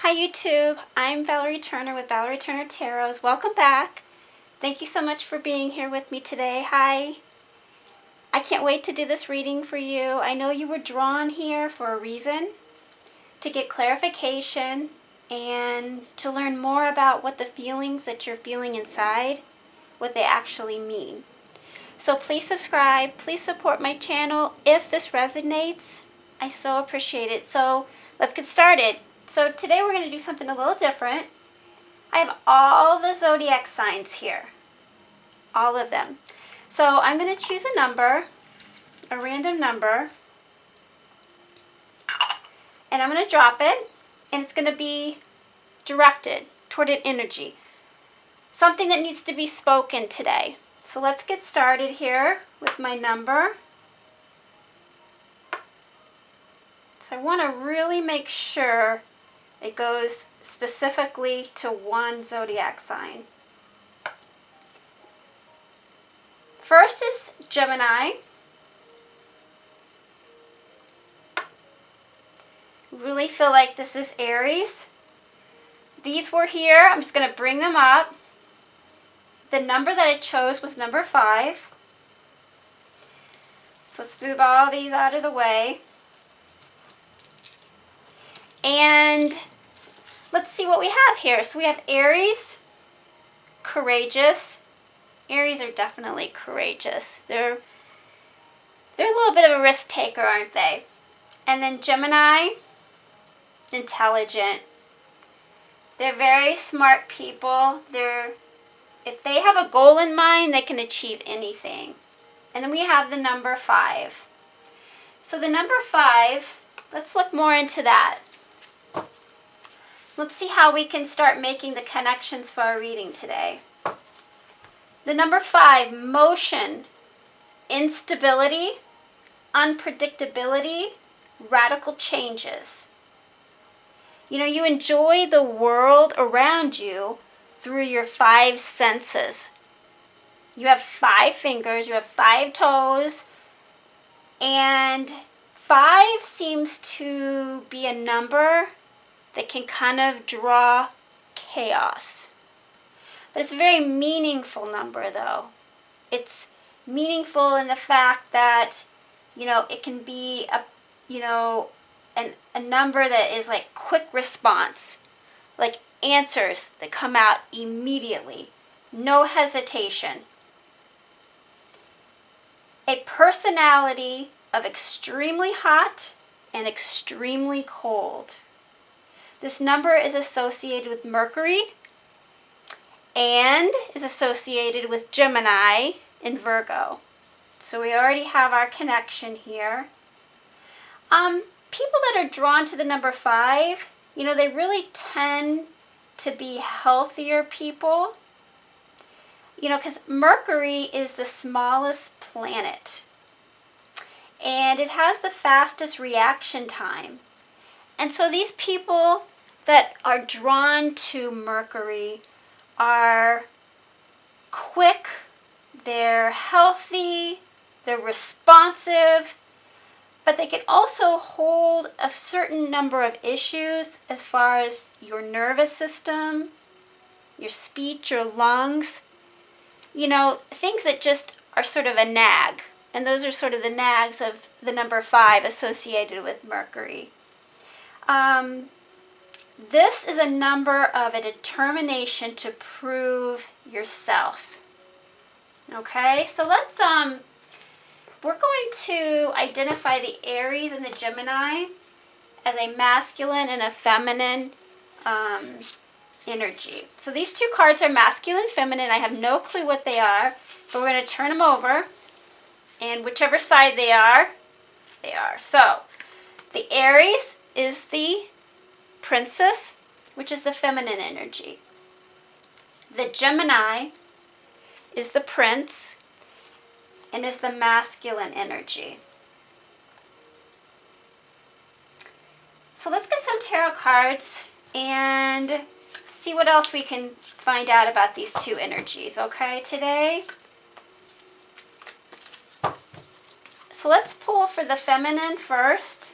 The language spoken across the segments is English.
Hi YouTube, I'm Valerie Turner with Valerie Turner Tarots. Welcome back. Thank you so much for being here with me today. Hi. I can't wait to do this reading for you. I know you were drawn here for a reason, to get clarification and to learn more about what the feelings that you're feeling inside, what they actually mean. So please subscribe, please support my channel. If this resonates, I so appreciate it. So let's get started. So today we're going to do something a little different. I have all the zodiac signs here, all of them. So I'm going to choose a number, a random number, and I'm going to drop it, and it's going to be directed toward an energy, something that needs to be spoken today. So let's get started here with my number. So I want to really make sure it goes specifically to one zodiac sign. First is Gemini. Really feel like this is Aries. These were here. I'm just going to bring them up. The number that I chose was number 5. So let's move all these out of the way. And let's see what we have here. So we have Aries, courageous. Aries are definitely courageous. They're a little bit of a risk taker, aren't they? And then Gemini, intelligent. They're very smart people. If they have a goal in mind, they can achieve anything. And then we have the number 5. So the number 5, let's look more into that. Let's see how we can start making the connections for our reading today. The number 5, motion, instability, unpredictability, radical changes. You know, you enjoy the world around you through your 5 senses. You have 5 fingers, you have 5 toes, and 5 seems to be a number that can kind of draw chaos. But it's a very meaningful number, though. It's meaningful in the fact that, you know, it can be a number that is like quick response, like answers that come out immediately, no hesitation. A personality of extremely hot and extremely cold. This number is associated with Mercury and is associated with Gemini and Virgo. So we already have our connection here. People that are drawn to the number 5, you know, they really tend to be healthier people. You know, because Mercury is the smallest planet. And it has the fastest reaction time. And so these people that are drawn to Mercury are quick, they're healthy, they're responsive, but they can also hold a certain number of issues as far as your nervous system, your speech, your lungs. You know, things that just are sort of a nag. And those are sort of the nags of the number 5 associated with Mercury. This is a number of a determination to prove yourself. Okay, so let's, we're going to identify the Aries and the Gemini as a masculine and a feminine energy. So these 2 cards are masculine and feminine. I have no clue what they are, but we're going to turn them over, and whichever side they are, they are. So the Aries is the princess, which is the feminine energy. The Gemini is the prince and is the masculine energy. So let's get some tarot cards and see what else we can find out about these 2 energies, okay, today. So let's pull for the feminine first.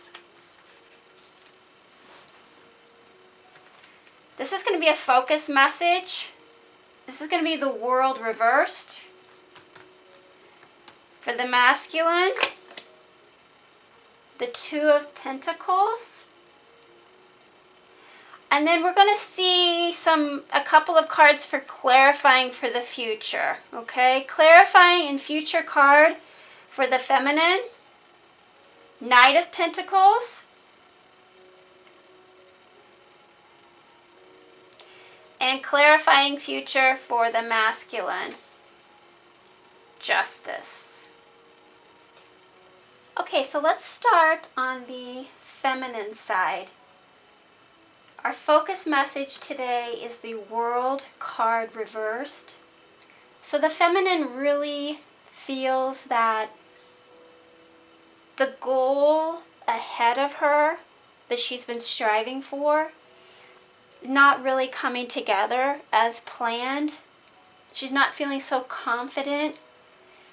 going to be a focus message. This is going to be the world reversed. For the masculine, the Two of Pentacles. And then we're going to see a couple of cards for clarifying for the future. Okay, clarifying in future card for the feminine, Knight of Pentacles. And clarifying future for the masculine, Justice. Okay, so let's start on the feminine side. Our focus message today is the World card reversed. So the feminine really feels that the goal ahead of her that she's been striving for, not really coming together as planned. She's not feeling so confident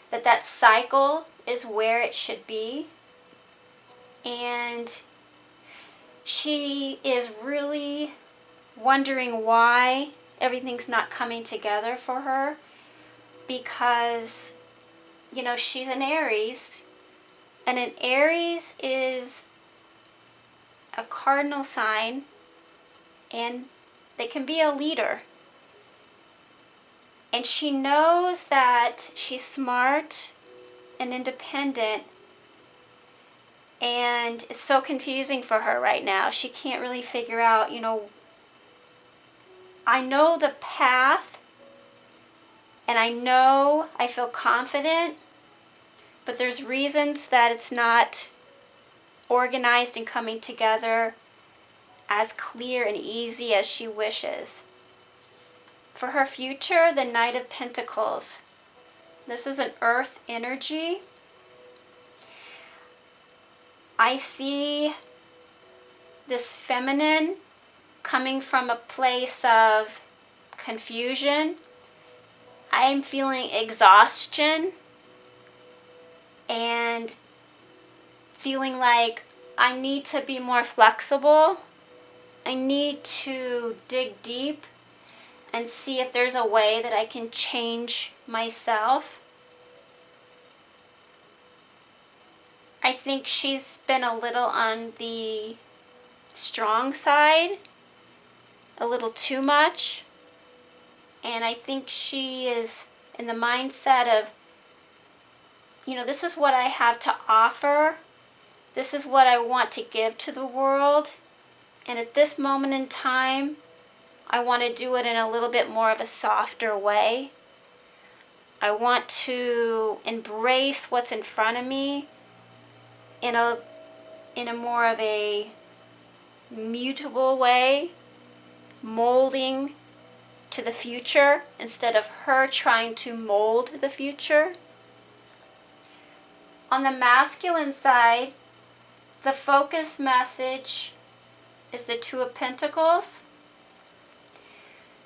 that that cycle is where it should be. And she is really wondering why everything's not coming together for her, because, you know, she's an Aries, and an Aries is a cardinal sign, and they can be a leader. And she knows that she's smart and independent, and it's so confusing for her right now. She can't really figure out, you know, I know the path, and I feel confident, but there's reasons that it's not organized and coming together as clear and easy as she wishes. For her future, the Knight of Pentacles. This is an earth energy. I see this feminine coming from a place of confusion. I am feeling exhaustion and feeling like I need to be more flexible. I need to dig deep and see if there's a way that I can change myself. I think she's been a little on the strong side, a little too much. And I think she is in the mindset of, you know, this is what I have to offer. This is what I want to give to the world. And at this moment in time, I want to do it in a little bit more of a softer way. I want to embrace what's in front of me in a more of a mutable way, molding to the future instead of her trying to mold the future. On the masculine side, the focus message is the Two of Pentacles.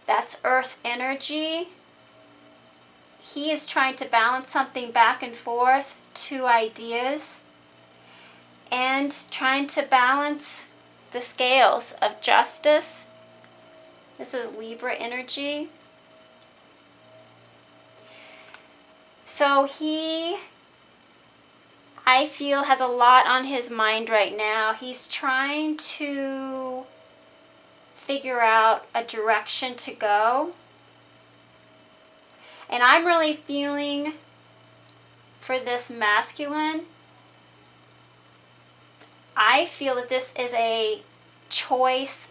That's earth energy. He is trying to balance something back and forth, two ideas, and trying to balance the scales of justice. This is Libra energy. So he, I feel, has a lot on his mind right now. He's trying to figure out a direction to go. And I'm really feeling for this masculine, I feel that this is a choice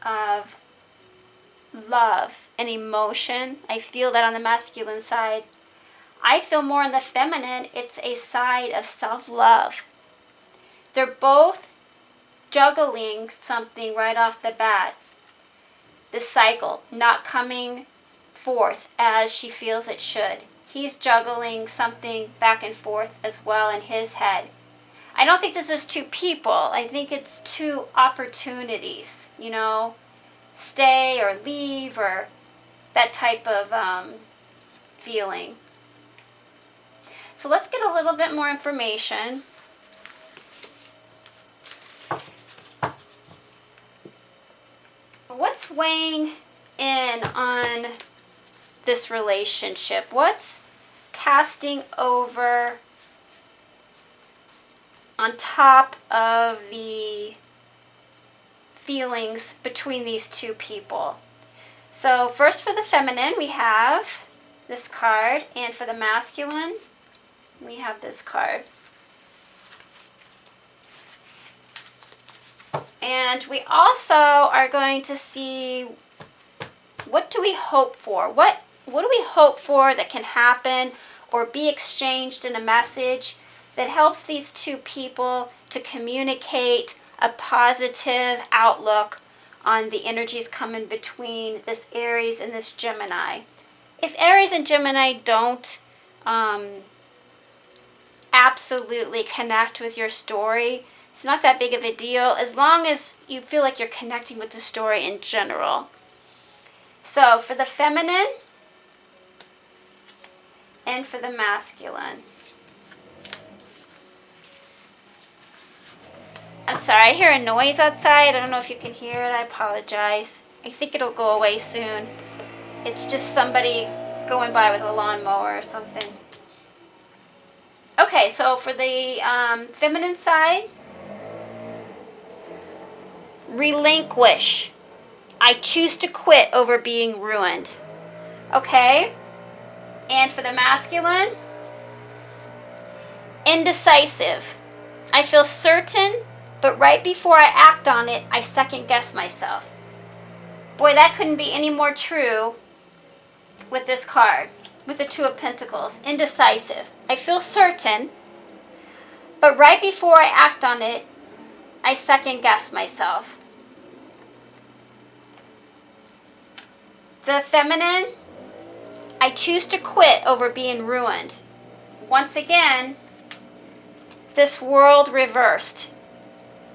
of love and emotion. I feel that on the masculine side. I feel more on the feminine, it's a side of self-love. They're both juggling something right off the bat. The cycle not coming forth as she feels it should. He's juggling something back and forth as well in his head. I don't think this is two people. I think it's two opportunities, you know, stay or leave or that type of feeling. So let's get a little bit more information. What's weighing in on this relationship? What's casting over on top of the feelings between these two people? So first for the feminine, we have this card, and for the masculine, we have this card. And we also are going to see, what do we hope for? What do we hope for that can happen or be exchanged in a message that helps these two people to communicate a positive outlook on the energies coming between this Aries and this Gemini? If Aries and Gemini don't absolutely connect with your story, it's not that big of a deal as long as you feel like you're connecting with the story in general. So for the feminine and for the masculine. I'm sorry, I hear a noise outside. I don't know if you can hear it. I apologize. I think it'll go away soon. It's just somebody going by with a lawnmower or something. Okay, so for the feminine side, relinquish. I choose to quit over being ruined. Okay? And for the masculine, indecisive. I feel certain, but right before I act on it, I second guess myself. Boy, that couldn't be any more true with this card, with the Two of Pentacles. Indecisive. I feel certain, but right before I act on it, I second guess myself. The feminine, I choose to quit over being ruined. Once again, this world reversed.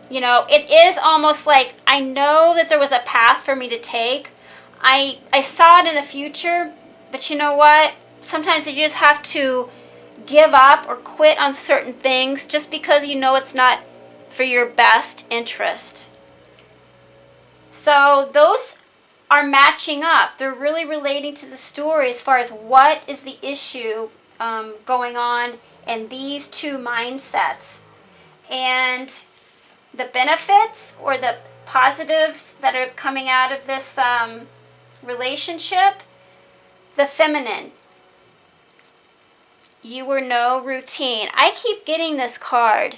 You know, it is almost like I know that there was a path for me to take. I saw it in the future, but you know what? Sometimes you just have to give up or quit on certain things just because you know it's not for your best interest. So those are matching up. They're really relating to the story as far as what is the issue going on in these two mindsets. And the benefits or the positives that are coming out of this relationship, the feminine. You were no routine. I keep getting this card.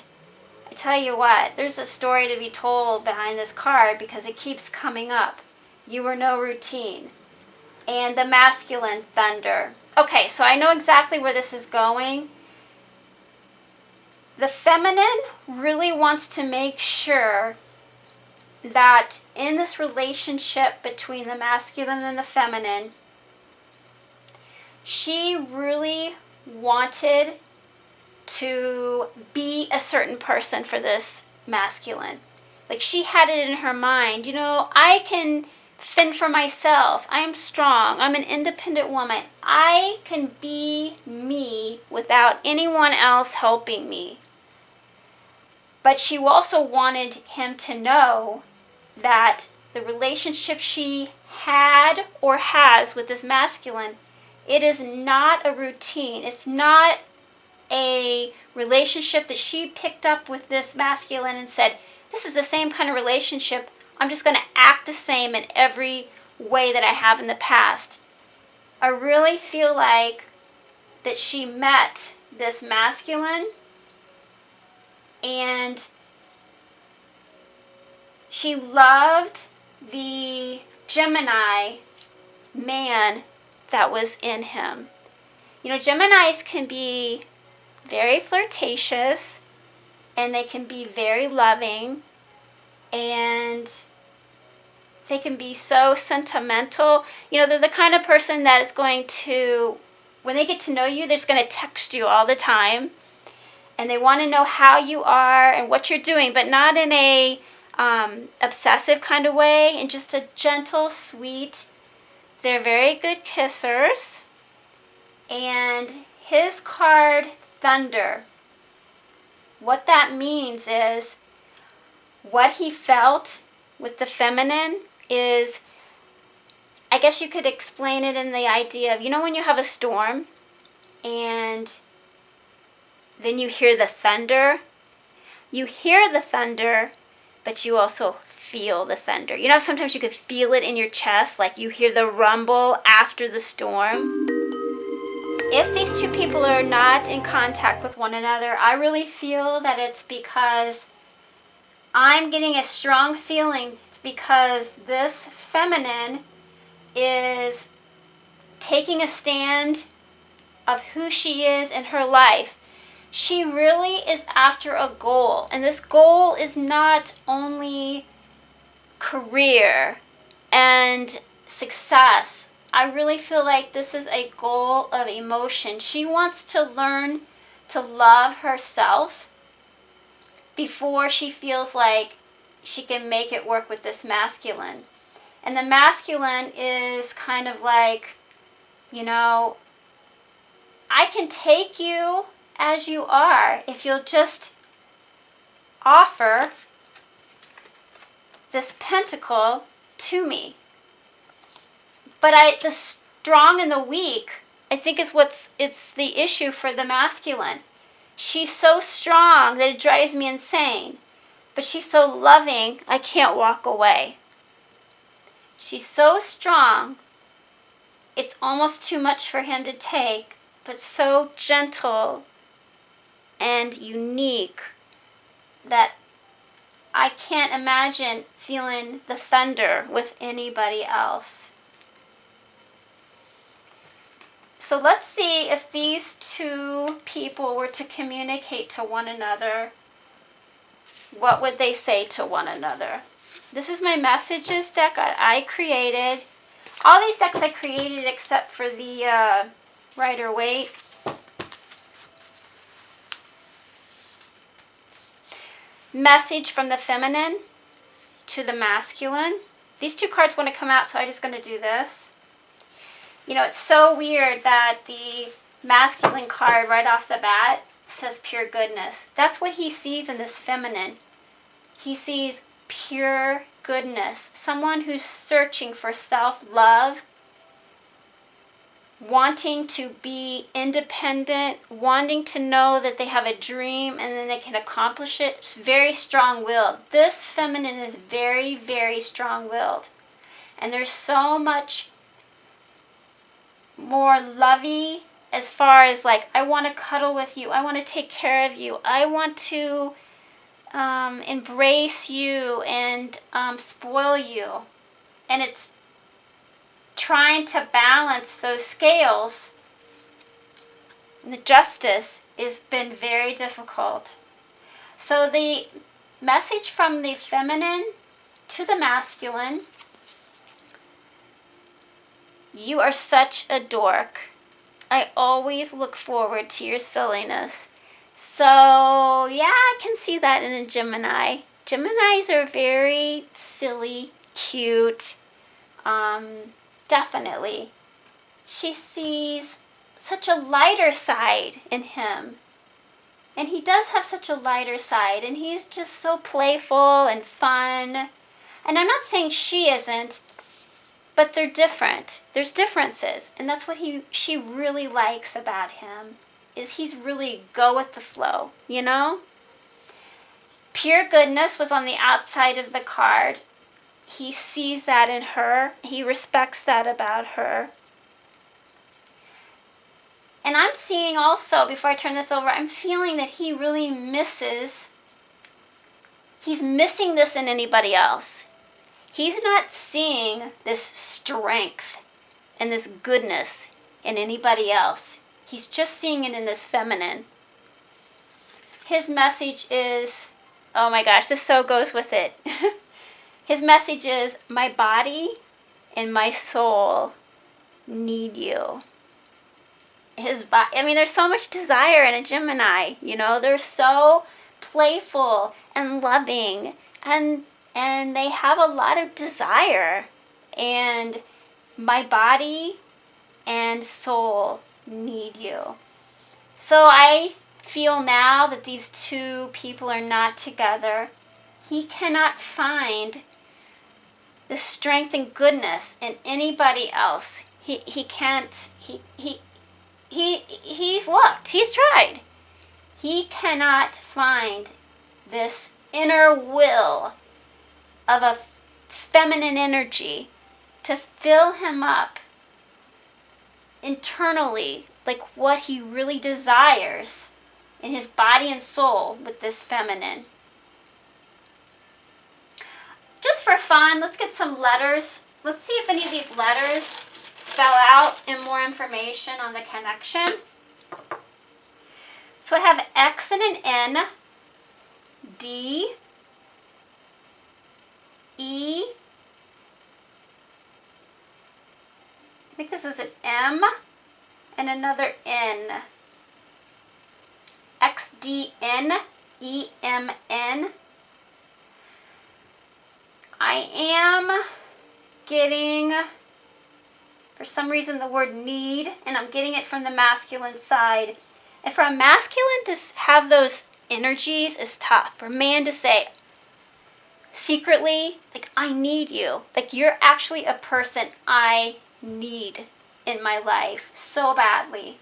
I tell you what, there's a story to be told behind this card because it keeps coming up. You were no routine. And the masculine, thunder. Okay, so I know exactly where this is going. The feminine really wants to make sure that in this relationship between the masculine and the feminine, she really wanted to be a certain person for this masculine. Like she had it in her mind, you know, I can fend for myself. I'm strong. I'm an independent woman. I can be me without anyone else helping me. But she also wanted him to know that the relationship she had or has with this masculine, it is not a routine. It's not a relationship that she picked up with this masculine and said, this is the same kind of relationship. I'm just going to act the same in every way that I have in the past. I really feel like that she met this masculine and she loved the Gemini man that was in him. You know, Geminis can be very flirtatious and they can be very loving and they can be so sentimental. You know, they're the kind of person that is going to, when they get to know you, they're just going to text you all the time. And they want to know how you are and what you're doing, but not in a obsessive kind of way, in just a gentle, sweet. They're very good kissers. And his card, Thunder, what that means is what he felt with the feminine is I guess you could explain it in the idea of, when you have a storm and then you hear the thunder. You hear the thunder, but you also feel the thunder. Sometimes you could feel it in your chest, like you hear the rumble after the storm. If these two people are not in contact with one another, I really feel that it's because I'm getting a strong feeling. It's because this feminine is taking a stand of who she is in her life. She really is after a goal, and this goal is not only career and success. I really feel like this is a goal of emotion. She wants to learn to love herself before she feels like she can make it work with this masculine. And the masculine is kind of like, I can take you as you are if you'll just offer this pentacle to me. But the strong and the weak, I think it's the issue for the masculine. She's so strong that it drives me insane. But she's so loving, I can't walk away. She's so strong, it's almost too much for him to take, but so gentle and unique that I can't imagine feeling the thunder with anybody else. So let's see if these two people were to communicate to one another, what would they say to one another? This is my messages deck I created. All these decks I created except for the Rider-Waite. Message from the feminine to the masculine. These two cards want to come out, so I'm just going to do this. It's so weird that the masculine card right off the bat says pure goodness. That's what he sees in this feminine. He sees pure goodness. Someone who's searching for self-love, wanting to be independent, wanting to know that they have a dream and then they can accomplish it. It's very strong-willed. This feminine is very, very strong-willed. And there's so much more lovey as far as like, I want to cuddle with you. I want to take care of you. I want to embrace you and spoil you. And it's trying to balance those scales. The justice has been very difficult. So the message from the feminine to the masculine: you are such a dork. I always look forward to your silliness. So, yeah, I can see that in a Gemini. Geminis are very silly, cute. Definitely. She sees such a lighter side in him. And he does have such a lighter side. And he's just so playful and fun. And I'm not saying she isn't, but they're different. There's differences. And that's what she really likes about him, is he's really go with the flow, Pure goodness was on the outside of the card. He sees that in her. He respects that about her. And I'm seeing also, before I turn this over, I'm feeling that he really he's missing this in anybody else. He's not seeing this strength and this goodness in anybody else. He's just seeing it in this feminine. His message is, oh my gosh, this so goes with it. His message is, my body and my soul need you. There's so much desire in a Gemini, they're so playful and loving, and they have a lot of desire, and my body and soul need you. So I feel now that these two people are not together. He cannot find the strength and goodness in anybody else. He can't, he's looked, he's tried. He cannot find this inner will of a feminine energy to fill him up internally, like what he really desires in his body and soul with this feminine. Just for fun, let's get some letters. Let's see if any of these letters spell out in more information on the connection. So I have X and an N, D, E, I think this is an M, and another N. X, D, N, E, M, N. I am getting, for some reason, the word need, and I'm getting it from the masculine side. And for a masculine to have those energies is tough. For a man to say secretly, like, I need you. Like, you're actually a person I need in my life so badly.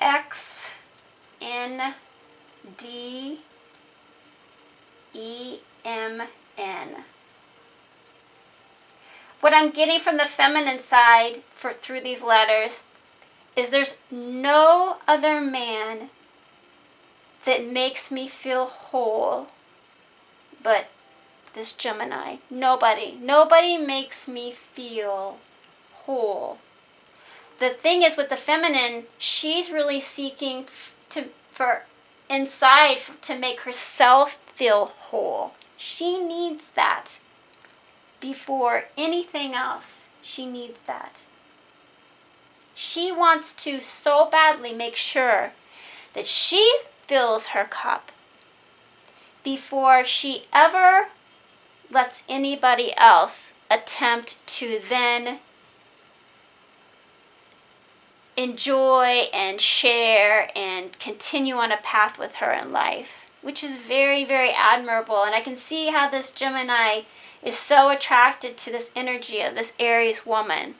X, N, D, E, M, N. What I'm getting from the feminine side through these letters is there's no other man that makes me feel whole but this Gemini. Nobody makes me feel whole. The thing is with the feminine, she's really seeking for inside to make herself feel whole. She needs that before anything else. She needs that. She wants to so badly make sure that she fills her cup before she ever lets anybody else attempt to then enjoy and share and continue on a path with her in life, which is very, very admirable. And I can see how this Gemini is so attracted to this energy of this Aries woman.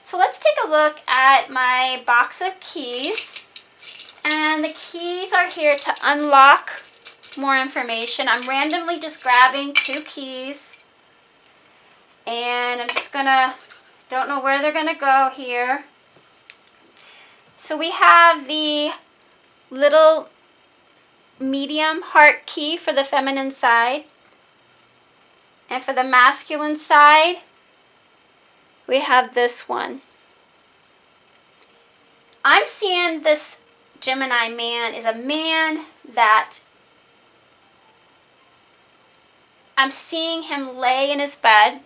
So let's take a look at my box of keys. And the keys are here to unlock more information. I'm randomly just grabbing 2 keys. And I'm just gonna, don't know where they're gonna go here. So we have the little medium heart key for the feminine side. And for the masculine side, we have this one. I'm seeing this Gemini man is a man that I'm seeing him lay in his bed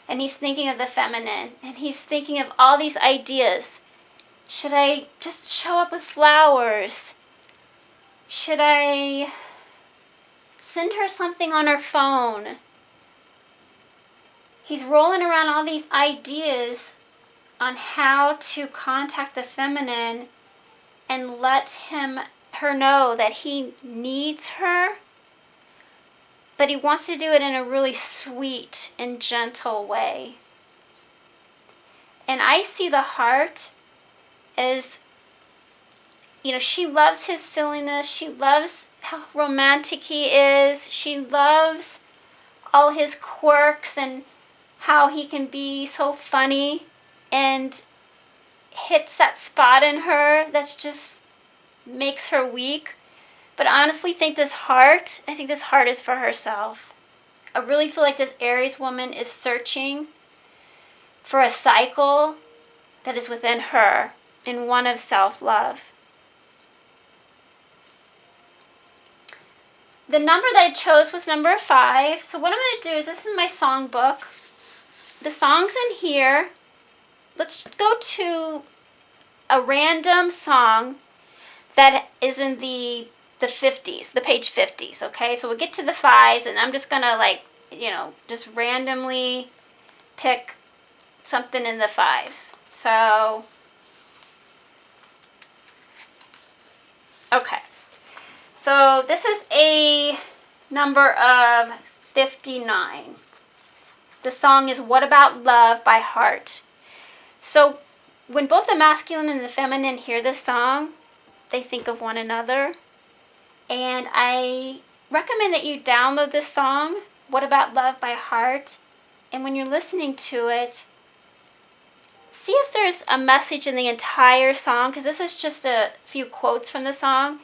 and he's thinking of the feminine and he's thinking of all these ideas. Should I just show up with flowers? Should I send her something on her phone? He's rolling around all these ideas on how to contact the feminine and let her know that he needs her, but he wants to do it in a really sweet and gentle way. And I see the heart as, she loves his silliness. She loves how romantic he is. She loves all his quirks and how he can be so funny, and hits that spot in her that's just makes her weak. But I honestly think this heart is for herself. I really feel like this Aries woman is searching for a cycle that is within her, and one of self-love. The number that I chose was number 5. So what I'm going to do is, this is my song book. The song's in here. Let's go to a random song that is in the 50s, the page 50s, okay? So we'll get to the 5s, and I'm just going to, just randomly pick something in the 5s. So So this is a number of 59. The song is What About Love by Heart. So when both the masculine and the feminine hear this song, they think of one another. And I recommend that you download this song, What About Love by Heart. And when you're listening to it, see if there's a message in the entire song, because this is just a few quotes from the song,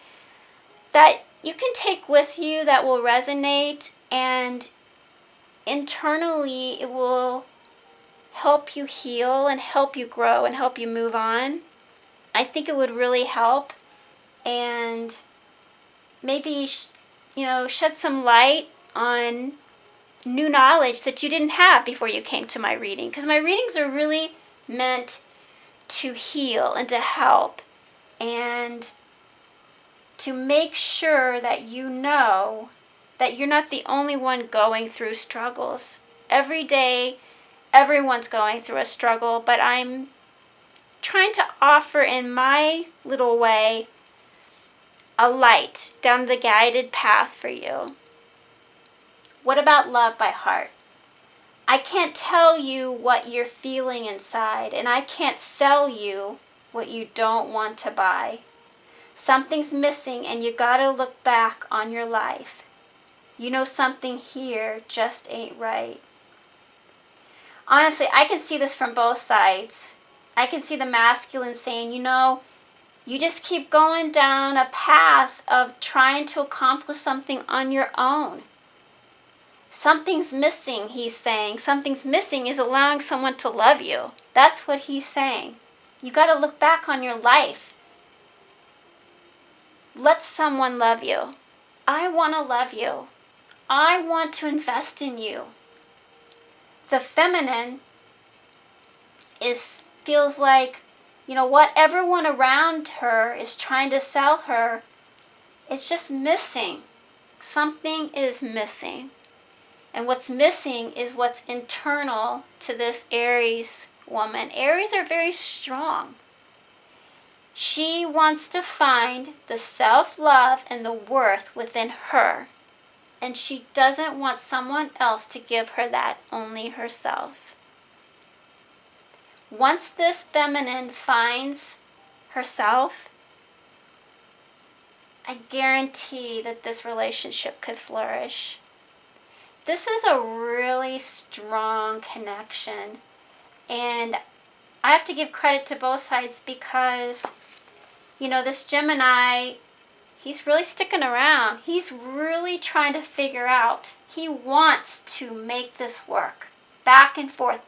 that you can take with you that will resonate, and internally it will help you heal and help you grow and help you move on. I think it would really help, and maybe, shed some light on new knowledge that you didn't have before you came to my reading. Because my readings are really meant to heal and to help and to make sure that you know that you're not the only one going through struggles. Every day, everyone's going through a struggle, but I'm trying to offer in my little way a light down the guided path for you. What About Love by Heart? I can't tell you what you're feeling inside, and I can't sell you what you don't want to buy. Something's missing, and you gotta look back on your life. You know something here just ain't right. Honestly, I can see this from both sides. I can see the masculine saying, you just keep going down a path of trying to accomplish something on your own. Something's missing, he's saying. Something's missing is allowing someone to love you. That's what he's saying. You got to look back on your life. Let someone love you. I want to love you. I want to invest in you. The feminine feels like, what everyone around her is trying to sell her, it's just missing. Something is missing. And what's missing is what's internal to this Aries woman. Aries are very strong. She wants to find the self-love and the worth within her. And she doesn't want someone else to give her that, only herself. Once this feminine finds herself, I guarantee that this relationship could flourish. This is a really strong connection, and I have to give credit to both sides because, this Gemini, he's really sticking around. He's really trying to figure out. He wants to make this work. Back and forth,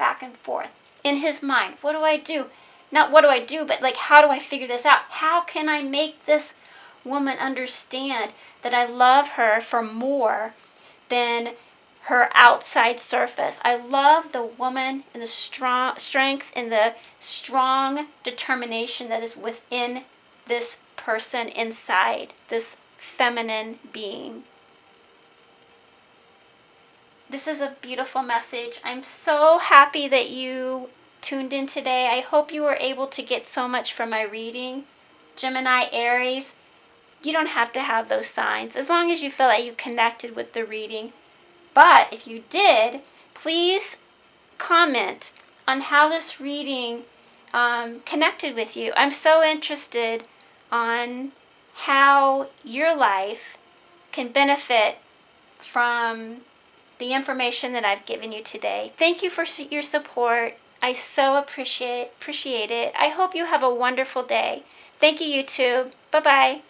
in his mind. What do I do? Not what do I do, but how do I figure this out? How can I make this woman understand that I love her for more than her outside surface? I love the woman and the strong strength and the strong determination that is within this person inside, this feminine being. This is a beautiful message. I'm so happy that you tuned in today. I hope you were able to get so much from my reading. Gemini, Aries, you don't have to have those signs as long as you feel like you connected with the reading. But if you did, please comment on how this reading connected with you. I'm so interested on how your life can benefit from the information that I've given you today. Thank you for your support. I so appreciate it. I hope you have a wonderful day. Thank you, YouTube. Bye-bye.